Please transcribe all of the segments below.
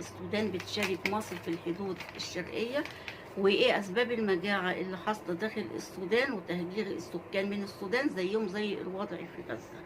السودان بتشارك مصر في الحدود الشرقية، وايه اسباب المجاعة اللي حاصلة داخل السودان وتهجير السكان من السودان زيهم زي الوضع في غزة.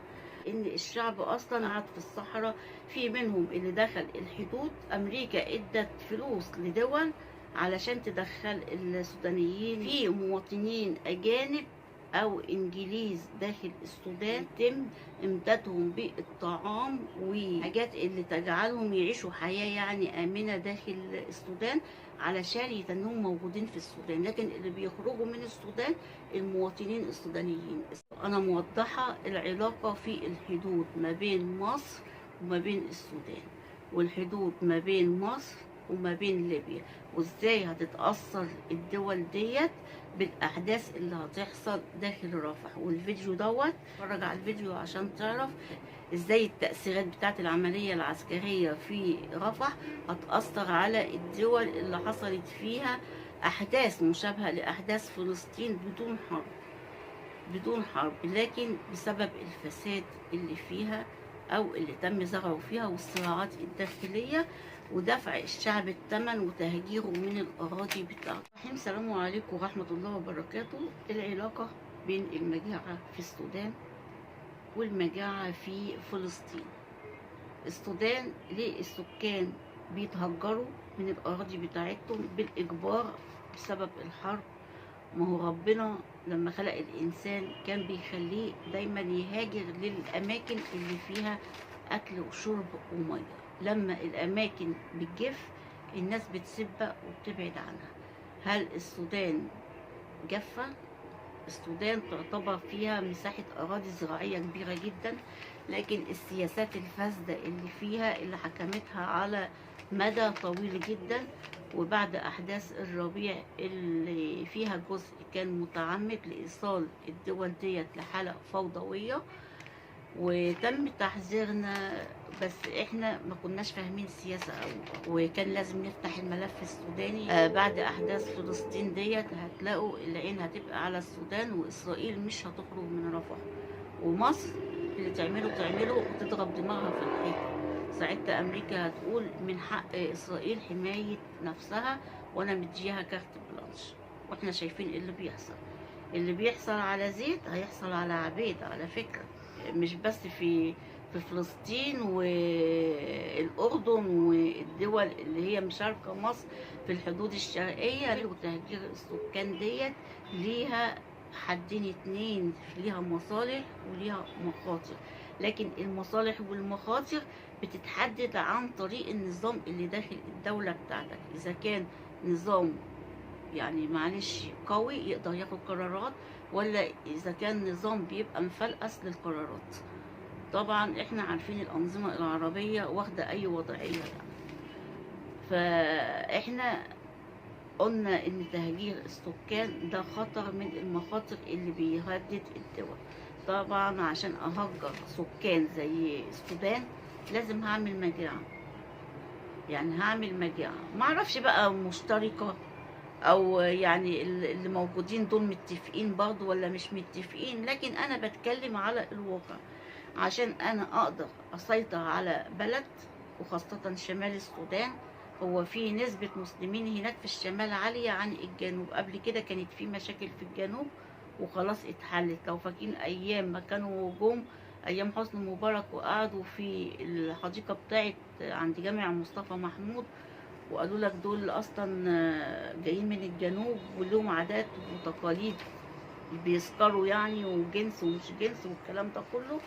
ان الشعب اصلا قعد في الصحراء، في منهم اللي دخل الحدود. امريكا ادت فلوس لدول علشان تدخل السودانيين، في مواطنين اجانب او انجليز داخل السودان يتم امدادهم بالطعام وحاجات اللي تجعلهم يعيشوا حياة يعني آمنة داخل السودان علشان يتنهم موجودين في السودان. لكن اللي بيخرجوا من السودان المواطنين السودانيين. أنا موضحة العلاقة في الحدود ما بين مصر وما بين السودان، والحدود ما بين مصر وما بين ليبيا، وازاي هتتأثر الدول ديت بالأحداث اللي هتحصل داخل رفح. والفيديو دوت اتفرج على الفيديو عشان تعرف ازاي التأثيرات بتاعت العملية العسكرية في رفح هتأثر على الدول اللي حصلت فيها أحداث مشابهة لأحداث فلسطين بدون حرب، لكن بسبب الفساد اللي فيها أو اللي تم زرعه فيها والصراعات الداخلية ودفع الشعب الثمن وتهجيره من الأراضي بتاعته. السلام عليكم ورحمة الله وبركاته. العلاقة بين المجاعة في السودان والمجاعة في فلسطين. السودان ليه السكان بيتهجروا من الأراضي بتاعتهم بالإجبار بسبب الحرب؟ ما هو ربنا لما خلق الإنسان كان بيخليه دايما يهاجر للأماكن اللي فيها أكل وشرب ومية. لما الأماكن بتجف الناس بتسيبها وبتبعد عنها. هل السودان جافة؟ السودان تعتبر فيها مساحة أراضي زراعية كبيرة جدا، لكن السياسات الفاسدة اللي فيها اللي حكمتها على مدى طويل جدا. وبعد أحداث الربيع اللي فيها جزء كان متعمد لإيصال الدول ديت لحالة فوضوية، وتم تحذيرنا بس احنا ما كناش فاهمين السياسة قوي، وكان لازم نفتح الملف السوداني. بعد احداث فلسطين ديت هتلاقوا العين هتبقى على السودان، واسرائيل مش هتخرج من رفح، ومصر اللي تعمله وتضرب دماغها في الحيط. ساعتها امريكا هتقول من حق اسرائيل حماية نفسها وانا مديها كارت بلانش. واحنا شايفين اللي بيحصل على زيت هيحصل على عبيد على فكرة، مش بس في فلسطين والأردن والدول اللي هي مشاركة مصر في الحدود الشرقية. وتهجير السكان ديت ليها حدين اتنين، ليها مصالح وليها مخاطر، لكن المصالح والمخاطر بتتحدد عن طريق النظام اللي داخل الدولة بتاعتك. إذا كان نظام يعني معلش قوي يقدر ياخد قرارات، ولا إذا كان نظام بيبقى مفلقس للقرارات. طبعا احنا عارفين الأنظمة العربية واخدة أي وضعية يعني. فاحنا قلنا إن تهجير السكان ده خطر من المخاطر اللي بيهدد الدول. طبعا عشان أهجر سكان زي السودان لازم هعمل مجاعة، يعني هعمل مجاعة معرفش بقى مشتركة او يعني اللي موجودين دول متفقين برضو ولا مش متفقين، لكن انا بتكلم على الواقع عشان انا اقدر اسيطر على بلد، وخاصة شمال السودان. هو في نسبة مسلمين هناك في الشمال عالية عن الجنوب. قبل كده كانت في مشاكل في الجنوب وخلاص اتحلت. لو فاكرين ايام ما كانوا جم ايام حسني مبارك وقعدوا في الحديقة بتاعت عند جامع مصطفى محمود، وقالوا لك دول اصلا جايين من الجنوب ولهم عادات وتقاليد بيسكروا يعني، وجنس ومش جنس والكلام ده كله.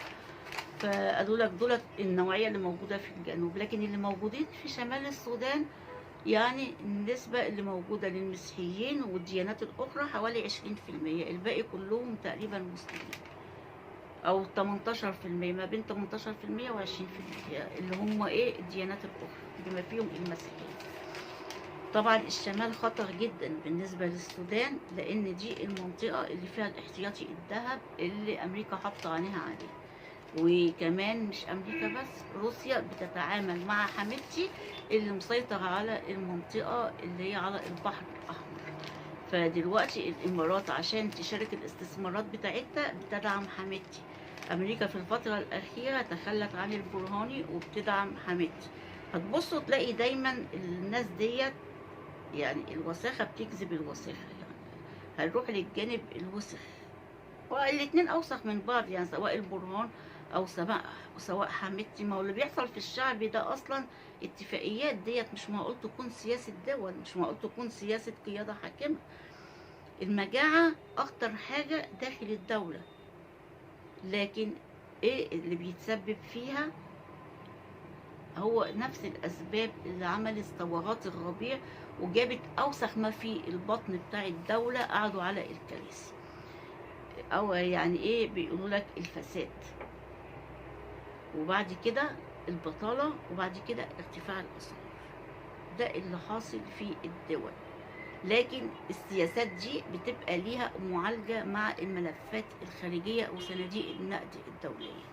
فقالوا لك دول النوعية اللي موجودة في الجنوب، لكن اللي موجودين في شمال السودان يعني النسبة اللي موجودة للمسيحيين والديانات الأخرى حوالي 20%، الباقي كلهم تقريبا مسلمين، أو 18%، ما بين 18% و20%، اللي هم إيه الديانات الأخرى بما فيهم المسيحيين. طبعا الشمال خطر جدا بالنسبة للسودان، لأن دي المنطقة اللي فيها الاحتياطي الذهب اللي أمريكا حاطة عينيها عليه. وكمان مش أمريكا بس، روسيا بتتعامل مع حميدتي اللي مسيطر على المنطقة اللي هي على البحر الأحمر. فدلوقتي الإمارات عشان تشارك الاستثمارات بتاعتها بتدعم حميدتي. أمريكا في الفترة الأخيرة تخلت عن البرهاني وبتدعم حميدتي. هتبصوا تلاقي دايما الناس ديت يعني الوساخة بتجذب الوساخة، يعني هنروح للجانب الوسخ، والاتنين أوسخ من بعض، يعني سواء البرهان أو سواء حميدتي. ما هو اللي بيحصل في الشعب ده أصلا اتفاقيات ديت، مش معقول تكون سياسة دول، مش معقول تكون سياسة قيادة حاكمة. المجاعة أخطر حاجة داخل الدولة، لكن إيه اللي بيتسبب فيها؟ هو نفس الأسباب اللي عملت ثورات الربيع وجابت أوسخ ما في البطن بتاع الدولة، قعدوا على الكراسي، أو يعني إيه بيقولوا لك الفساد، وبعد كده البطالة، وبعد كده ارتفاع الأسعار. ده اللي حاصل في الدول. لكن السياسات دي بتبقى ليها معالجة مع الملفات الخارجية وصناديق النقد الدولية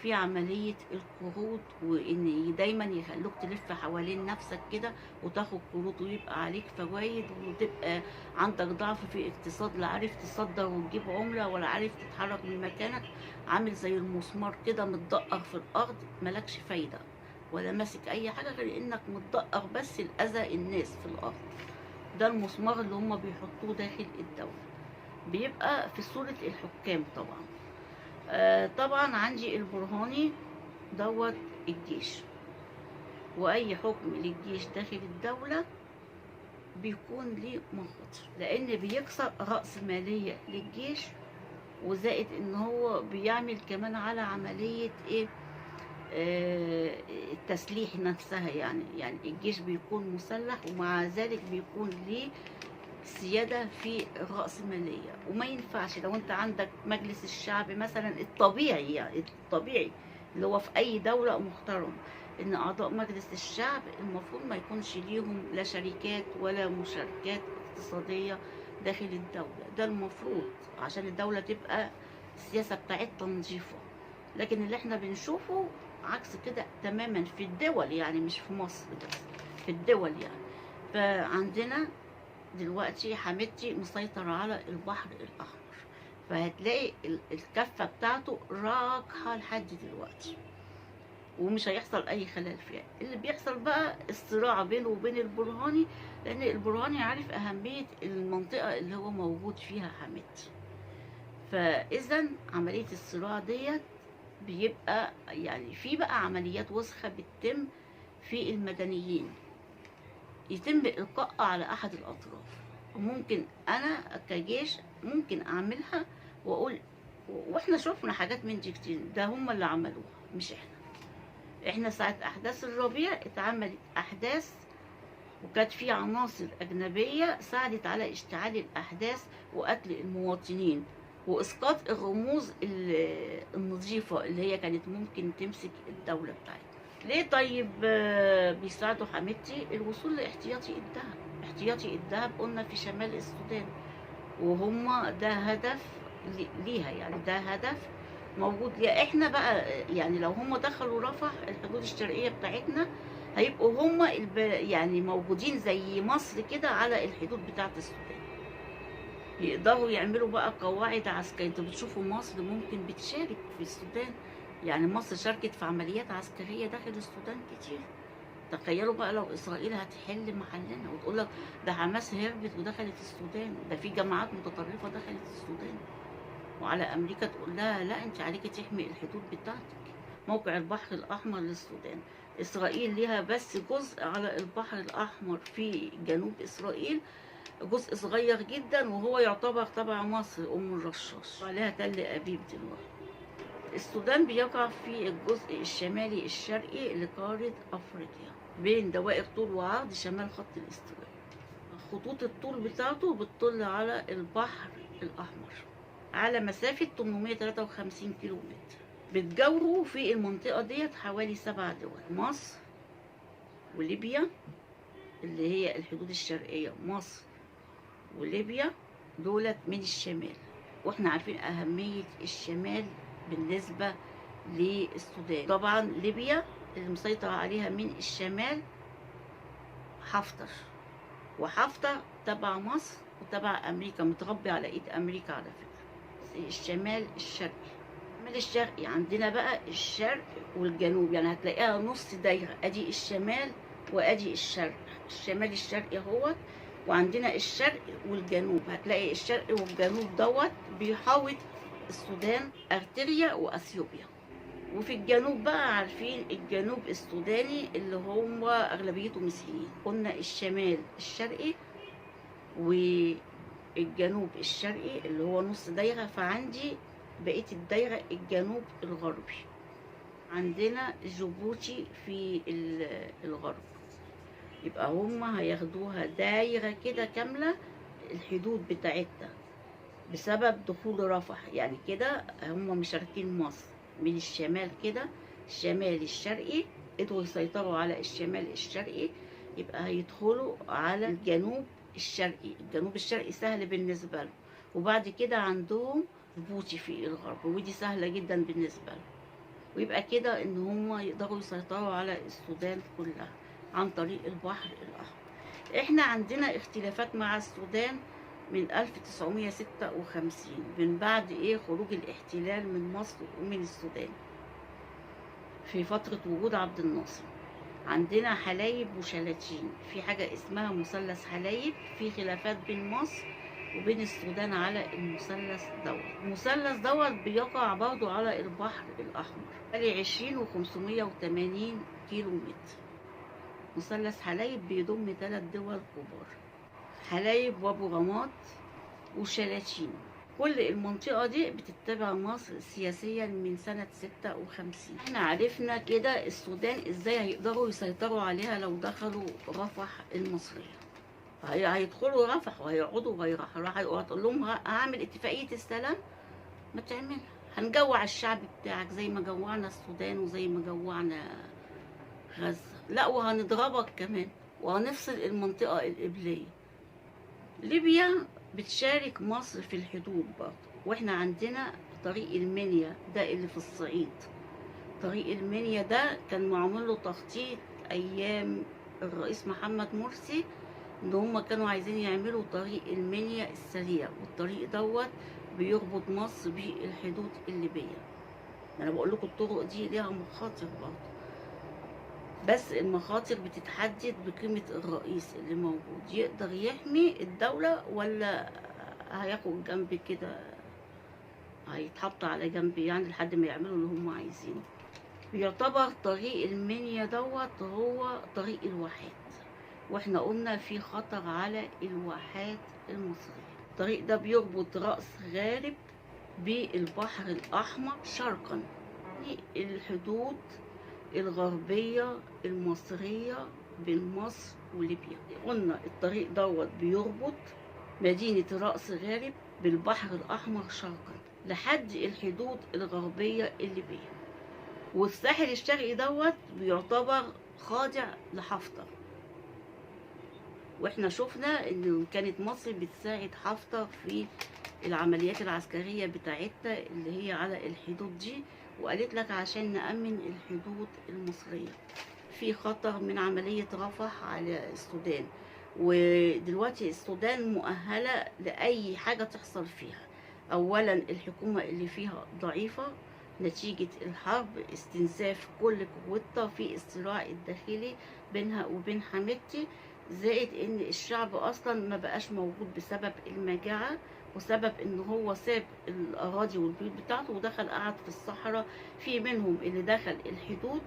في عملية القروض، وإن دايما يخلوك تلف حوالين نفسك كده وتاخد قروض ويبقى عليك فوايد، وتبقى عندك ضعف في اقتصاد، لا عارف تصدر وتجيب عملة ولا عارف تتحرك من مكانك، عامل زي المسمار كده متدقر في الأرض، ملكش فايدة ولا ماسك أي حاجة غير إنك متدقر بس لأذى الناس في الأرض. ده المسمار اللي هم بيحطوه داخل الدولة، بيبقى في صورة الحكام طبعا. طبعا عندي البرهاني دوت الجيش، واي حكم للجيش داخل الدولة بيكون ليه مخاطر، لان بيكسر رأس مالية للجيش، وزائد ان هو بيعمل كمان على عملية ايه، التسليح نفسها. يعني الجيش بيكون مسلح، ومع ذلك بيكون ليه سيادة في الرأسمالية. وما ينفعش لو انت عندك مجلس الشعب مثلا الطبيعي، يعني الطبيعي اللي هو في اي دولة محترم، ان اعضاء مجلس الشعب المفروض ما يكونش ليهم لا شركات ولا مشاركات اقتصادية داخل الدولة. ده المفروض عشان الدولة تبقى السياسة بتاعتها نظيفة. لكن اللي احنا بنشوفه عكس كده تماما في الدول، يعني مش في مصر بس، في الدول يعني. فعندنا دلوقتي حميدتي مسيطر على البحر الأحمر، فهتلاقي الكفة بتاعته راكحة لحد دلوقتي، ومش هيحصل أي خلل فيها. اللي بيحصل بقى الصراع بينه وبين البرهاني، لأن البرهاني عارف أهمية المنطقة اللي هو موجود فيها حميدتي. فإذا عملية الصراع ديت بيبقى يعني في بقى عمليات وسخة بتتم في المدنيين، يتم إلقائها على أحد الأطراف. وممكن أنا كجيش ممكن أعملها وأقول، وإحنا شفنا حاجات من دي كتير، ده هم اللي عملوها مش إحنا ساعة أحداث الربيع اتعملت أحداث، وكانت في عناصر أجنبية ساعدت على اشتعال الأحداث وقتل المواطنين وإسقاط الرموز النظيفة اللي هي كانت ممكن تمسك الدولة بتاعتنا. ليه طيب بيساعدوا حميدتي؟ الوصول لاحتياطي الذهب. احتياطي الذهب قلنا في شمال السودان، وهم ده هدف ليها، يعني ده هدف موجود ليها. احنا بقى يعني لو هم دخلوا رفح الحدود الشرقية بتاعتنا، هيبقوا هم يعني موجودين زي مصر كده على الحدود بتاعت السودان، يقدروا يعملوا بقى قواعد عسكرية. انتوا بتشوفوا مصر ممكن بتشارك في السودان، يعني مصر شاركت في عمليات عسكرية داخل السودان كتير. تخيلوا بقى لو إسرائيل هتحل محلنا وتقول لك ده حماس هربت ودخلت السودان، ده في جماعات متطرفة دخلت السودان، وعلى أمريكا تقول لها لا أنت عليكي تحمي الحدود بتاعتك. موقع البحر الأحمر للسودان، إسرائيل ليها بس جزء على البحر الأحمر في جنوب إسرائيل، جزء صغير جدا، وهو يعتبر تبع مصر أم الرشاش، وعليها تل أبيب دلوقتي. السودان بيقع في الجزء الشمالي الشرقي لقارة أفريقيا، بين دوائر طول وعرض شمال خط الاستواء. خطوط الطول بتاعته بتطل على البحر الأحمر على مسافة 853 كيلو متر. بتجاوره في المنطقة ديت حوالي 7 دول، مصر وليبيا اللي هي الحدود الشرقية، مصر وليبيا دولت من الشمال، واحنا عارفين أهمية الشمال بالنسبة للسودان. طبعا ليبيا اللي مسيطر عليها من الشمال حفتر، وحفتر تبع مصر وتبع أمريكا، متربي على إيد أمريكا على فكرة. الشمال الشرقي الشمال الشرقي عندنا بقى الشرق والجنوب، يعني هتلاقيها نص دايرة، ادي الشمال وادي الشرق. الشمال الشرقي اهوت، وعندنا الشرق والجنوب. هتلاقي الشرق والجنوب دوت بيحاوط السودان، ارتريا واثيوبيا. وفي الجنوب بقى عارفين الجنوب السوداني اللي هم اغلبيته مسيحيين. قلنا الشمال الشرقي والجنوب الشرقي اللي هو نص دايرة، فعندي بقية الدايرة الجنوب الغربي. عندنا جيبوتي في الغرب، يبقى هما هياخدوها دايرة كده كاملة الحدود بتاعتها بسبب دخول رفح. يعني كده هما مشاركين مصر من الشمال كده، الشمال الشرقي قدروا يسيطروا على الشمال الشرقي، يبقى هيدخلوا على الجنوب الشرقي. الجنوب الشرقي سهل بالنسبة له، وبعد كده عندهم جيبوتي في الغرب، ودي سهلة جدا بالنسبة له. ويبقى كده ان هم يقدروا يسيطروا على السودان كلها عن طريق البحر الأحمر. احنا عندنا اختلافات مع السودان من 1956، من بعد خروج الاحتلال من مصر ومن السودان في فترة وجود عبد الناصر. عندنا حلايب وشلاتين، في حاجة اسمها مثلث حلايب، في خلافات بين مصر وبين السودان على المثلث دوت. المثلث دوت بيقع برضو على البحر الأحمر، حوالي 20 و580 كيلو متر. مثلث حلايب بيضم 3 دول كبار، حلايب وابو غماط وشلاتين. كل المنطقة دي بتتبع مصر سياسيا من سنة 56. احنا عرفنا كده السودان ازاي هيقدروا يسيطروا عليها لو دخلوا رفح المصرية. هيدخلوا رفح وهيقعدوا وهيروحوا، هتقول لهم هعمل اتفاقية السلام، ما تعملها، هنجوع الشعب بتاعك زي ما جوعنا السودان وزي ما جوعنا غزة، لا وهنضربك كمان وهنفصل المنطقة القبلية. ليبيا بتشارك مصر في الحدود برضه، واحنا عندنا طريق المنيا ده اللي في الصعيد. طريق المنيا ده كان معمول له تخطيط ايام الرئيس محمد مرسي، ان هم كانوا عايزين يعملوا طريق المنيا السريع، والطريق دوت بيربط مصر بالحدود الليبية. انا بقول لكم الطرق دي ليها مخاطر برضه، بس المخاطر بتتحدد بقيمة الرئيس اللي موجود، يقدر يحمي الدولة ولا هياخد جنب كده، هيتحط على جنب يعني لحد ما يعملوا اللي هم عايزينه. بيعتبر طريق المنيا دوت هو طريق الواحات، واحنا قلنا في خطر على الواحات المصرية. الطريق ده بيربط رأس غارب بالبحر الأحمر شرقا، الحدود الغربية المصرية بين مصر وليبيا. قلنا الطريق دوت بيربط مدينة رأس غارب بالبحر الأحمر شرقا لحد الحدود الغربية الليبية. والساحل الشرقي دوت بيعتبر خاضع لحفتر، واحنا شفنا ان كانت مصر بتساعد حفتر في العمليات العسكرية بتاعتها اللي هي على الحدود دي، وقالت لك عشان نأمن الحدود المصرية. في خطر من عملية رفح على السودان، ودلوقتي السودان مؤهلة لأي حاجة تحصل فيها. أولا الحكومة اللي فيها ضعيفة نتيجة الحرب، استنزاف كل قوتها في الصراع الداخلي بينها وبين حميدتي، زائد ان الشعب اصلا ما بقاش موجود بسبب المجاعة، وسبب ان هو ساب الاراضي والبيوت بتاعته ودخل قعد في الصحراء. في منهم اللي دخل الحدود،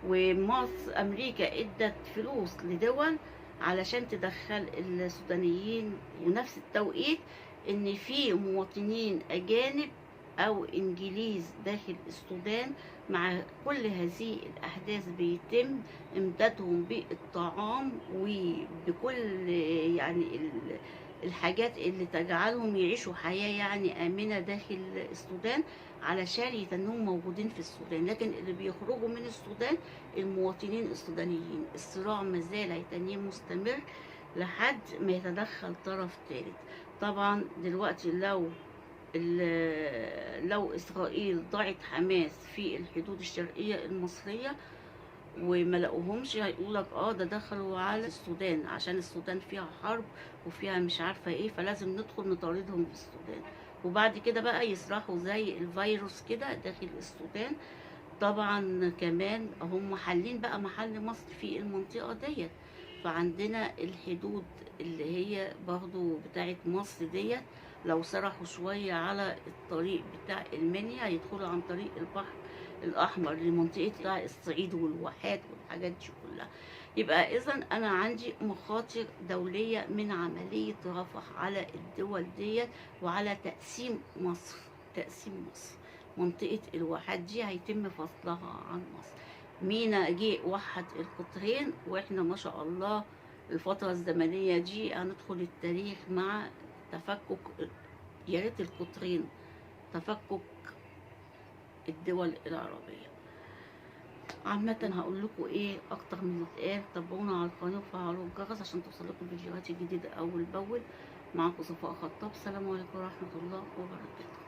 ومصر امريكا ادت فلوس لدول علشان تدخل السودانيين، ونفس التوقيت ان في مواطنين اجانب او انجليز داخل السودان. مع كل هذه الاحداث بيتم امدادهم بالطعام وبكل يعني الحاجات اللي تجعلهم يعيشوا حياة يعني آمنة داخل السودان علشان يتنهم موجودين في السودان. لكن اللي بيخرجوا من السودان المواطنين السودانيين. الصراع مازال هيتنيه مستمر لحد ما يتدخل طرف ثالث. طبعا دلوقتي لو إسرائيل ضعت حماس في الحدود الشرقية المصرية وما لقوهمش، هيقولك ده دخلوا على السودان عشان السودان فيها حرب وفيها مش عارفة ايه، فلازم ندخل نطاردهم في السودان. وبعد كده بقى يسرحوا زي الفيروس كده داخل السودان. طبعا كمان هم حالين بقى محل مصر في المنطقة ديت. فعندنا الحدود اللي هي برضو بتاعت مصر ديت، لو سرحوا شوية على الطريق بتاع المنيا هيدخلوا عن طريق البحر الأحمر لمنطقة بتاع الصعيد والواحات والحاجات دي كلها. يبقى إذا أنا عندي مخاطر دولية من عملية رفح على الدول ديت، وعلى تقسيم مصر. تقسيم مصر، منطقة الواحات دي هيتم فصلها عن مصر. مينا جه وحد القطرين، واحنا ما شاء الله الفترة الزمنية دي هندخل التاريخ مع تفكك، يا ريت القطرين، تفكك الدول العربية. عامة هقول لكم ايه اكتر من اتقال، تابعونا على القناة وفعلوا الجرس عشان توصلكم الفيديوهات الجديدة اول باول. معاكم صفاء خطاب، سلام عليكم ورحمة الله وبركاته.